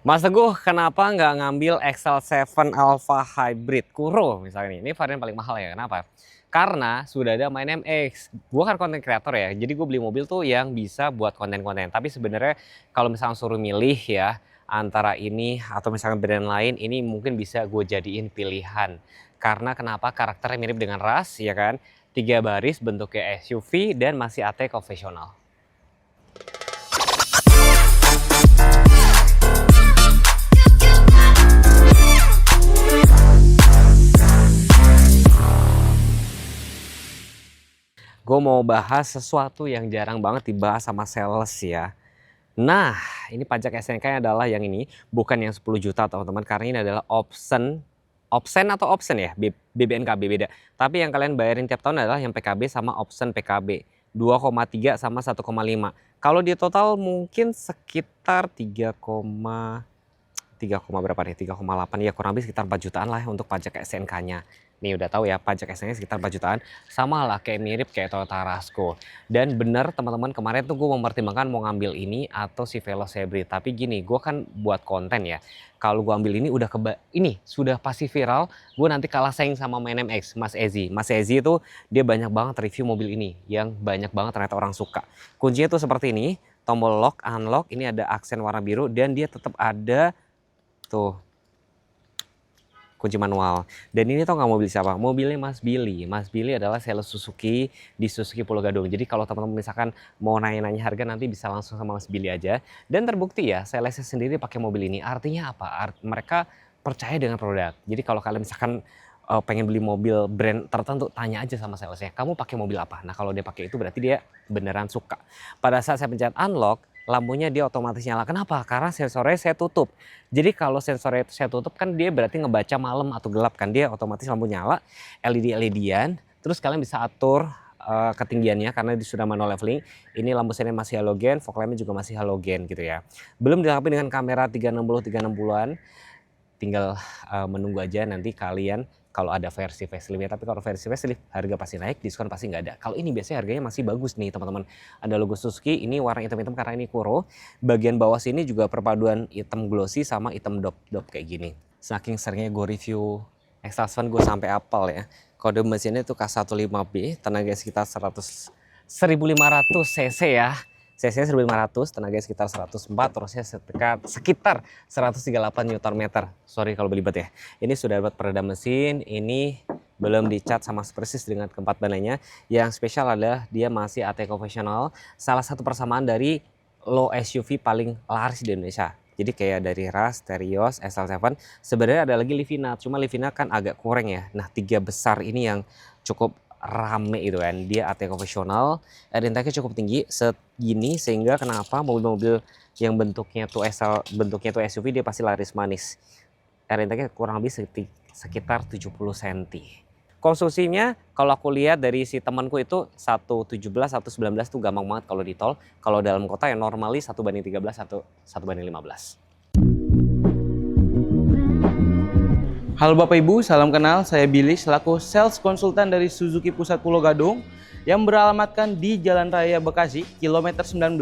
Mas Teguh, kenapa nggak ngambil XL7 Alpha Hybrid Kuro misalnya ini varian paling mahal ya, kenapa? Karena sudah ada My Name X. Gue kan konten kreator ya, jadi gue beli mobil tuh yang bisa buat konten-konten. Tapi sebenarnya kalau misalnya suruh milih ya, antara ini atau misalnya brand lain, ini mungkin bisa gue jadiin pilihan. Karena kenapa? Karakternya mirip dengan Ras, ya kan? 3 baris, bentuknya SUV, dan masih AT konvensional. Gue mau bahas sesuatu yang jarang banget dibahas sama sales ya. Nah, ini pajak SNK adalah yang ini, bukan yang 10 juta teman-teman, karena ini adalah opsen atau opsen ya, BBNKB beda. Tapi yang kalian bayarin tiap tahun adalah yang PKB sama opsen PKB. 2,3 sama 1,5. Kalau di total mungkin sekitar 3, berapa nih? 3,8 ya, kurang lebih sekitar 4 jutaan lah untuk pajak SNK-nya. Nih udah tahu ya, pajak SNK sekitar 4 jutaan. Sama lah kayak mirip kayak Toyota Rasco. Dan bener teman-teman, kemarin tuh gue mempertimbangkan mau ngambil ini atau si Veloz Hybrid. Tapi gini, gue kan buat konten ya. Kalau gue ambil ini udah ini sudah pasti viral, gue nanti kalah saing sama My Name X, Mas Ezi. Mas Ezi itu dia banyak banget review mobil ini yang banyak banget ternyata orang suka. Kuncinya tuh seperti ini, tombol lock, unlock, ini ada aksen warna biru dan dia tetap ada tuh kunci manual. Dan ini tau nggak mobil siapa? Mobilnya Mas Billy. Mas Billy adalah sales Suzuki di Suzuki Pulau Gadung. Jadi kalau teman-teman misalkan mau nanya-nanya harga, nanti bisa langsung sama Mas Billy aja. Dan terbukti ya, salesnya sendiri pakai mobil ini. Artinya apa? Mereka percaya dengan produk. Jadi kalau kalian misalkan pengen beli mobil brand tertentu, tanya aja sama salesnya, kamu pakai mobil apa? Nah kalau dia pakai itu berarti dia beneran suka. Pada saat saya pencet unlock, lampunya dia otomatis nyala. Kenapa? Karena sensornya saya tutup. Jadi kalau sensornya itu saya tutup kan dia berarti ngebaca malam atau gelap kan. Dia otomatis lampu nyala, LED-LED-an. Terus kalian bisa atur ketinggiannya karena sudah manual leveling. Ini lampu sirene masih halogen, fog lampnya juga masih halogen gitu ya. Belum dilengkapi dengan kamera 360-360-an. Tinggal menunggu aja nanti kalian kalau ada versi facelift. Tapi kalau versi facelift harga pasti naik, diskon pasti nggak ada. Kalau ini biasanya harganya masih bagus nih teman-teman. Ada logo Suzuki, ini warna hitam-hitam karena ini Kuro. Bagian bawah sini juga perpaduan hitam glossy sama hitam dop-dop kayak gini. Saking seringnya gue review X-Trail gue sampai apal ya. Kode mesinnya itu K15B, tenaga sekitar 1500 cc ya. CC 1500, tenaga sekitar 104, torsinya sekitar 138 Nm. Sorry kalau belibet ya. Ini sudah dapat peredam mesin, ini belum dicat sama persis dengan keempat ban lainnya. Yang spesial adalah dia masih AT konvensional, salah satu persamaan dari low SUV paling laris di Indonesia. Jadi kayak dari Ras, Terios, SL7, sebenarnya ada lagi Livina, cuma Livina kan agak kurang ya. Nah 3 besar ini yang cukup rame itu kan, dia AT konvensional, air intake cukup tinggi segini sehingga kenapa mobil-mobil yang bentuknya tuh SUV dia pasti laris manis. Air intake kurang lebih sekitar 70 cm. Konstruksinya kalau aku lihat dari si temanku itu 117, 119 tuh gampang banget kalau di tol. Kalau dalam kota ya normally 1:13 atau 1:15. Halo Bapak Ibu, salam kenal. Saya Billy selaku sales konsultan dari Suzuki Pusat Pulau Gadung yang beralamatkan di Jalan Raya Bekasi, kilometer 19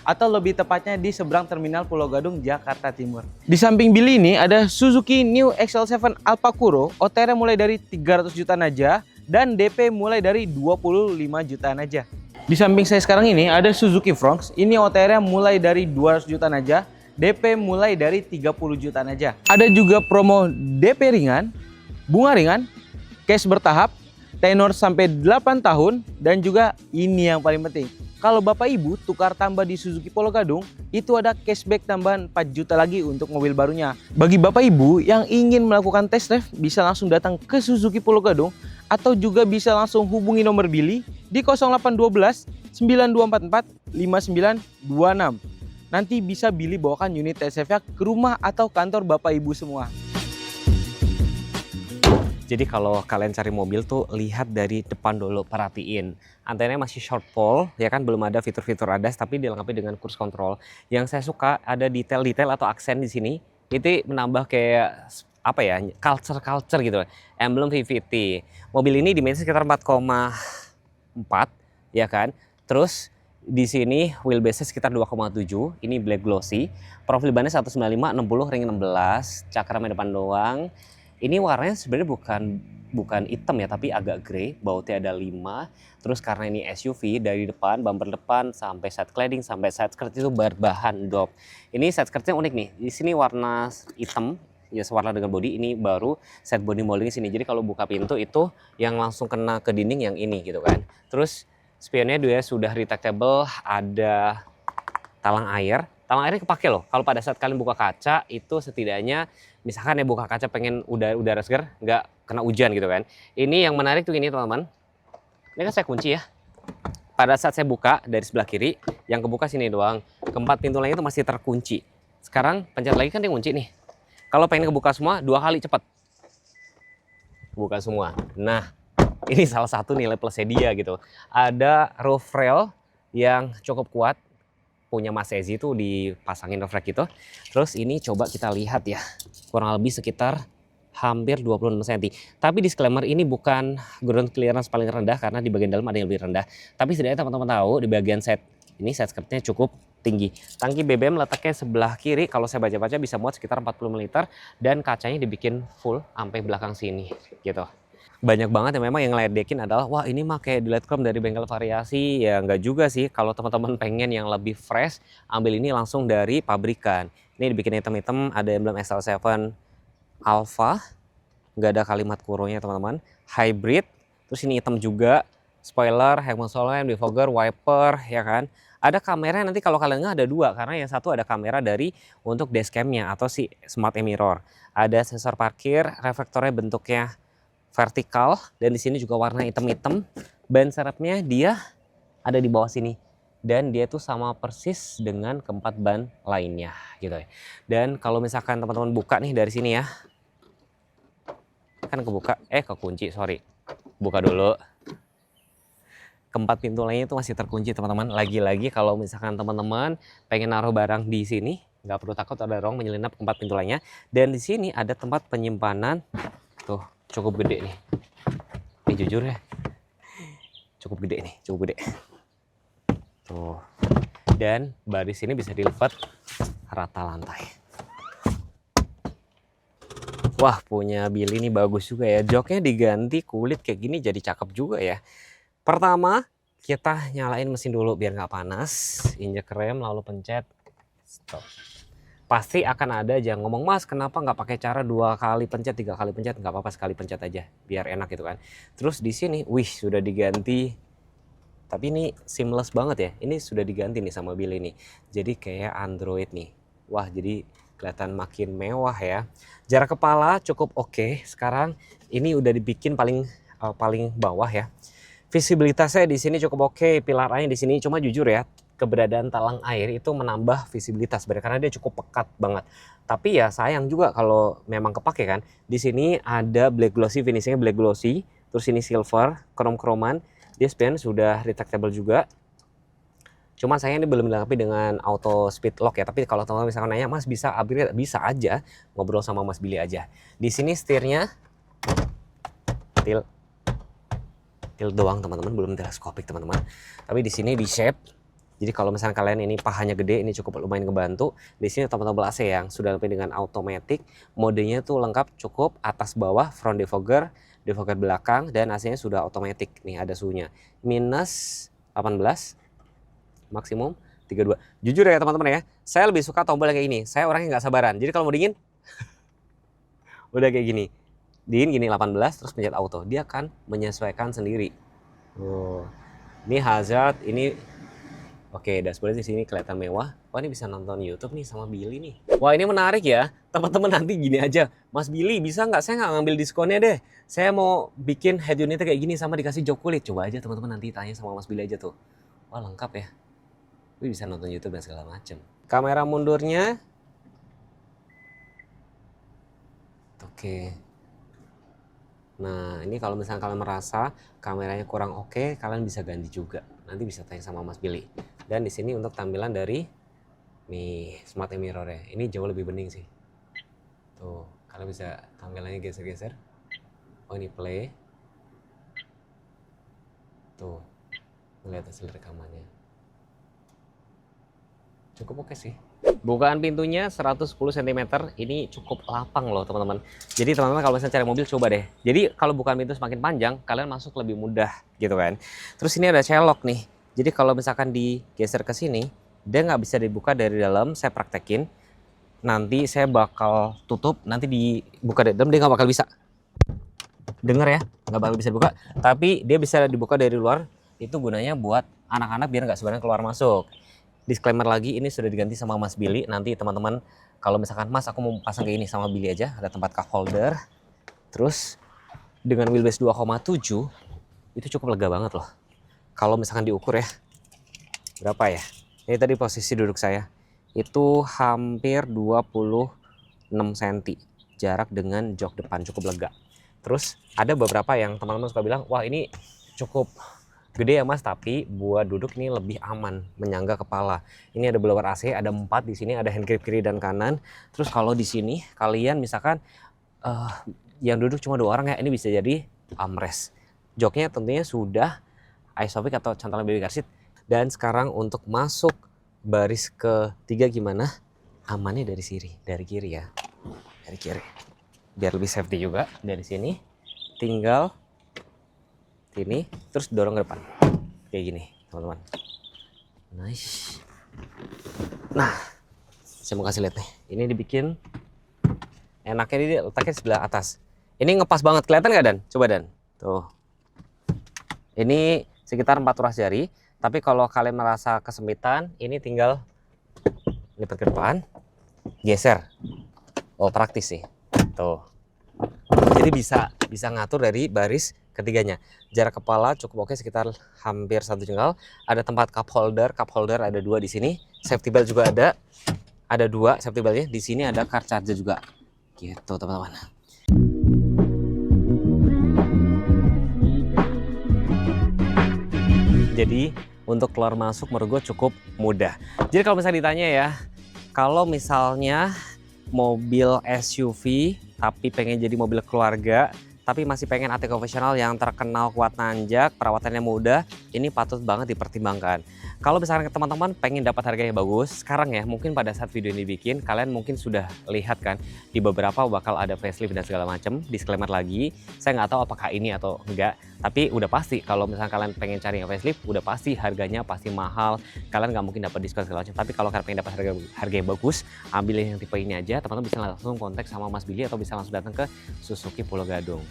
atau lebih tepatnya di seberang Terminal Pulau Gadung, Jakarta Timur. Di samping Billy ini ada Suzuki New XL7 Alpha Kuro, OTR mulai dari 300 jutaan aja dan DP mulai dari 25 jutaan aja. Di samping saya sekarang ini ada Suzuki Fronx, ini OTR mulai dari 200 jutaan aja. DP mulai dari 30 jutaan aja. Ada juga promo DP ringan, bunga ringan, cash bertahap, tenor sampai 8 tahun, dan juga ini yang paling penting. Kalau Bapak Ibu tukar tambah di Suzuki Pulau Gadung, itu ada cashback tambahan 4 juta lagi untuk mobil barunya. Bagi Bapak Ibu yang ingin melakukan test drive, bisa langsung datang ke Suzuki Pulau Gadung, atau juga bisa langsung hubungi nomor Billy di 0812 9244 5926. Nanti bisa Billy bawakan unit TSF-nya ke rumah atau kantor Bapak Ibu semua. Jadi kalau kalian cari mobil tuh lihat dari depan dulu, perhatiin. Antenanya masih short pole, ya kan, belum ada fitur-fitur ADAS tapi dilengkapi dengan cruise control. Yang saya suka ada detail-detail atau aksen di sini. Itu menambah kayak apa ya, culture gitu. Emblem VVT. Mobil ini dimensi sekitar 4,4 ya kan. Terus Di sini wheelbase sekitar 2,7. Ini black glossy. Profil bannya 195, 60, ring 16. Cakram depan doang. Ini warnanya sebenarnya bukan hitam ya, tapi agak grey. Bautnya ada 5. Terus karena ini SUV, dari depan, bumper depan sampai side cladding sampai side skirt itu berbahan dop. Ini side skirtnya unik nih. Di sini warna hitam, ya sewarna dengan body. Ini baru set body molding sini. Jadi kalau buka pintu itu yang langsung kena ke dinding yang ini gitu kan. Terus spionnya dia sudah retractable, ada talang air. Talang airnya kepake loh. Kalau pada saat kalian buka kaca itu setidaknya misalkan ya buka kaca pengen udara segar, nggak kena hujan gitu kan. Ini yang menarik tuh ini teman-teman. Ini kan saya kunci ya. Pada saat saya buka dari sebelah kiri, yang kebuka sini doang. Keempat pintu lainnya itu masih terkunci. Sekarang pencet lagi kan dia kunci nih. Kalau pengen kebuka semua 2 kali cepat. Buka semua. Nah, ini salah satu nilai plusnya dia gitu. Ada roof rail yang cukup kuat. Punya Mas Ezi tuh dipasangin roof rack gitu. Terus ini coba kita lihat ya. Kurang lebih sekitar hampir 26 cm. Tapi disclaimer ini bukan ground clearance paling rendah karena di bagian dalam ada yang lebih rendah. Tapi setidaknya teman-teman tahu di bagian set ini set skirtnya cukup tinggi. Tangki BBM letaknya sebelah kiri. Kalau saya baca-baca bisa muat sekitar 40 liter dan kacanya dibikin full sampai belakang sini gitu. Banyak banget yang memang yang ngeledekin adalah wah ini mah kayak Delight Chrome dari bengkel variasi. Ya enggak juga sih. Kalau teman-teman pengen yang lebih fresh, ambil ini langsung dari pabrikan. Ini dibikin hitam-hitam, ada emblem XL7 Alpha, nggak ada kalimat kuronya teman-teman. Hybrid, terus ini hitam juga. Spoiler, helmet solar, defogger, wiper, ya kan. Ada kamera nanti kalau kalian nggak ada 2 karena yang satu ada kamera dari untuk dashcamnya atau si smart mirror. Ada sensor parkir, reflektornya bentuknya vertikal dan di sini juga warna hitam-hitam. Ban serepnya dia ada di bawah sini dan dia tuh sama persis dengan keempat ban lainnya gitu ya. Dan kalau misalkan teman-teman buka nih dari sini ya, kan kebuka, kekunci, sorry. Buka dulu. Keempat pintu lainnya itu masih terkunci teman-teman. Lagi-lagi kalau misalkan teman-teman pengen naruh barang di sini, nggak perlu takut ada ruang menyelinap keempat pintu lainnya. Dan di sini ada tempat penyimpanan, tuh cukup gede nih. Ini jujur ya, cukup gede nih, cukup gede. Tuh. Dan baris ini bisa dilipat rata lantai. Wah, punya Billy ini bagus juga ya. Joknya diganti kulit kayak gini jadi cakep juga ya. Pertama, kita nyalain mesin dulu biar nggak panas. Injek rem lalu pencet stop. Pasti akan ada aja ngomong, "Mas, kenapa nggak pakai cara 2 kali pencet, 3 kali pencet?" Nggak apa-apa, sekali pencet aja biar enak gitu kan. Terus di sini, wih, sudah diganti. Tapi ini seamless banget ya. Ini sudah diganti nih sama Billy nih. Jadi kayak Android nih. Wah, jadi kelihatan makin mewah ya. Jarak kepala cukup oke. Sekarang ini udah dibikin paling bawah ya. Visibilitasnya di sini cukup oke. Pilar A-nya di sini, cuma jujur ya, keberadaan talang air itu menambah visibilitas karena dia cukup pekat banget. Tapi ya sayang juga kalau memang kepake kan. Di sini ada black glossy, finishingnya black glossy. Terus ini silver, krom-kroman. Dia spion sudah retractable juga. Cuma sayang ini belum dilengkapi dengan auto speed lock ya. Tapi kalau teman-teman misalkan nanya, "Mas bisa upgrade?" Bisa aja, ngobrol sama Mas Billy aja. Di sini setirnya tilt doang teman-teman, belum teleskopik teman-teman. Tapi di sini di shape. Jadi kalau misalnya kalian ini pahanya gede, ini cukup lumayan ngebantu. Di sini tombol AC yang sudah lebih dengan automatic. Modenya tuh lengkap, cukup atas bawah, front defogger belakang, dan AC-nya sudah automatic. Nih ada suhunya. Minus 18, maksimum 32. Jujur ya teman-teman ya, saya lebih suka tombol yang kayak ini. Saya orangnya nggak sabaran. Jadi kalau mau dingin, udah kayak gini. Dingin gini 18, terus pencet auto. Dia akan menyesuaikan sendiri. Oh, ini hazard, ini oke, dashboard di sini kelihatan mewah. Wah, ini bisa nonton YouTube nih sama Billy nih. Wah, ini menarik ya. Teman-teman nanti gini aja. "Mas Billy, bisa nggak? Saya nggak ngambil diskonnya deh. Saya mau bikin head unitnya kayak gini sama dikasih jok kulit." Coba aja teman-teman nanti tanya sama Mas Billy aja tuh. Wah, lengkap ya. Wih, bisa nonton YouTube dan segala macem. Kamera mundurnya. Oke. Nah, ini kalau misalnya kalian merasa kameranya kurang oke, kalian bisa ganti juga. Nanti bisa tanya sama Mas Billy. Dan di sini untuk tampilan dari nih smart mirror ya. Ini jauh lebih bening sih. Tuh, kalian bisa tampilannya geser-geser. Oh, ini play. Tuh, melihat hasil rekamannya. Cukup oke sih. Bukaan pintunya 110 cm, ini cukup lapang loh teman-teman. Jadi teman-teman kalau misalnya cari mobil coba deh. Jadi kalau bukaan pintu semakin panjang, kalian masuk lebih mudah gitu kan. Terus ini ada celok nih. Jadi kalau misalkan digeser ke sini, dia nggak bisa dibuka dari dalam. Saya praktekin. Nanti saya bakal tutup, nanti dibuka dari dalam dia nggak bakal bisa. Dengar ya, nggak bakal bisa dibuka. Tapi dia bisa dibuka dari luar. Itu gunanya buat anak-anak biar nggak sebenarnya keluar masuk. Disclaimer lagi, ini sudah diganti sama Mas Billy. Nanti teman-teman kalau misalkan Mas aku mau pasang kayak ini sama Billy aja, ada tempat cup holder. Terus dengan wheelbase 2,7 itu cukup lega banget loh. Kalau misalkan diukur ya, berapa ya? Ini tadi posisi duduk saya. Itu hampir 26 cm jarak dengan jok depan, cukup lega. Terus ada beberapa yang teman-teman suka bilang, wah ini cukup gede ya Mas, tapi buat duduk ini lebih aman, menyangga kepala. Ini ada blower AC, ada 4 di sini, ada hand grip kiri dan kanan. Terus kalau di sini kalian misalkan yang duduk cuma 2 orang ya, ini bisa jadi armrest. Joknya tentunya sudah Isofix atau cantolan baby car seat. Dan sekarang untuk masuk baris ketiga gimana? Amannya dari kiri ya, dari kiri. Biar lebih safety juga dari sini. Tinggal ini terus dorong ke depan kayak gini teman-teman. Nice. Nah, saya mau kasih lihat nih, ini dibikin enaknya, dia letaknya sebelah atas. Ini ngepas banget, kelihatan nggak Dan? Coba Dan, tuh ini sekitar 4 ruas jari. Tapi kalau kalian merasa kesempitan, ini tinggal lipat ke depan, geser. Oh praktis sih tuh. Jadi bisa ngatur dari baris ketiganya. Jarak kepala cukup oke, sekitar hampir 1 jengkal. Ada tempat cup holder ada 2 di sini. Safety belt juga ada 2 safety beltnya. Di sini ada car charger juga. Gitu teman-teman. Jadi untuk keluar masuk menurut gue cukup mudah. Jadi kalau misalnya ditanya ya, kalau misalnya mobil SUV tapi pengen jadi mobil keluarga, tapi masih pengen AT konvensional yang terkenal kuat nanjak, perawatannya mudah, ini patut banget dipertimbangkan. Kalau misalkan teman-teman pengen dapat harga yang bagus, sekarang ya mungkin pada saat video ini dibikin, kalian mungkin sudah lihat kan di beberapa bakal ada facelift dan segala macam. Disclaimer lagi, saya nggak tahu apakah ini atau enggak, tapi udah pasti kalau misalkan kalian pengen cari yang facelift, udah pasti harganya pasti mahal. Kalian nggak mungkin dapat diskon segala macam. Tapi kalau kalian pengen dapat harga yang bagus, ambil yang tipe ini aja. Teman-teman bisa langsung kontak sama Mas Billy atau bisa langsung datang ke Suzuki Pulau Gadung.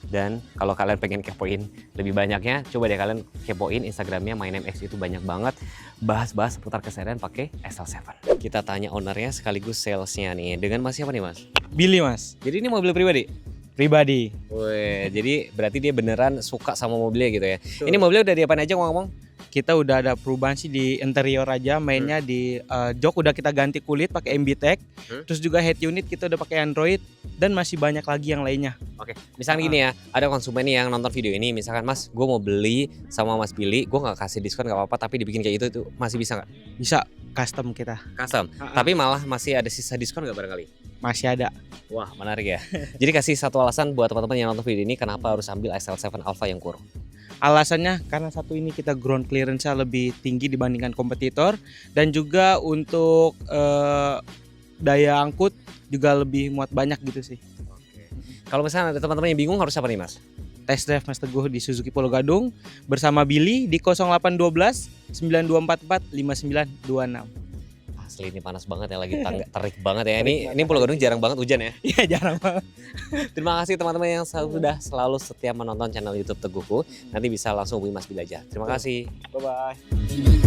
Dan kalau kalian pengen kepoin lebih banyaknya, coba deh kalian kepoin Instagramnya MyNameX, itu banyak banget bahas-bahas seputar keseharian pakai SL7. Kita tanya ownernya sekaligus salesnya nih. Dengan Mas siapa nih Mas? Billy Mas, Jadi ini mobil pribadi? pribadi. Wih, jadi berarti dia beneran suka sama mobilnya gitu ya. Betul. Ini mobilnya udah diapain aja ngomong-ngomong? Kita udah ada perubahan sih di interior aja, mainnya di jok udah kita ganti kulit pakai MB Tech. Terus juga head unit kita udah pakai Android, dan masih banyak lagi yang lainnya. Oke, misalnya gini ya, ada konsumen nih yang nonton video ini, misalkan Mas, gue mau beli sama Mas Billy, gue nggak kasih diskon nggak apa-apa, tapi dibikin kayak itu masih bisa nggak? Bisa custom kita. Custom, tapi malah masih ada sisa diskon nggak barangkali? Masih ada. Wah, menarik ya. Jadi kasih satu alasan buat teman-teman yang nonton video ini kenapa harus ambil SL7 Alpha yang kurang. Alasannya karena satu ini kita ground clearance-nya lebih tinggi dibandingkan kompetitor, dan juga untuk daya angkut juga lebih muat banyak gitu sih. Kalau misalnya ada teman-teman yang bingung harus apa nih Mas? Test drive Mas Teguh di Suzuki Pulau Gadung bersama Billy di 0812 9244 5926. Asli ini panas banget ya, lagi terik banget ya. Ini Pulau Gadung jarang banget hujan ya. Iya jarang banget. Terima kasih teman-teman yang sudah selalu setia menonton channel YouTube Teguhku. Nanti bisa langsung hubungi Mas Billy aja. Terima kasih. Bye bye.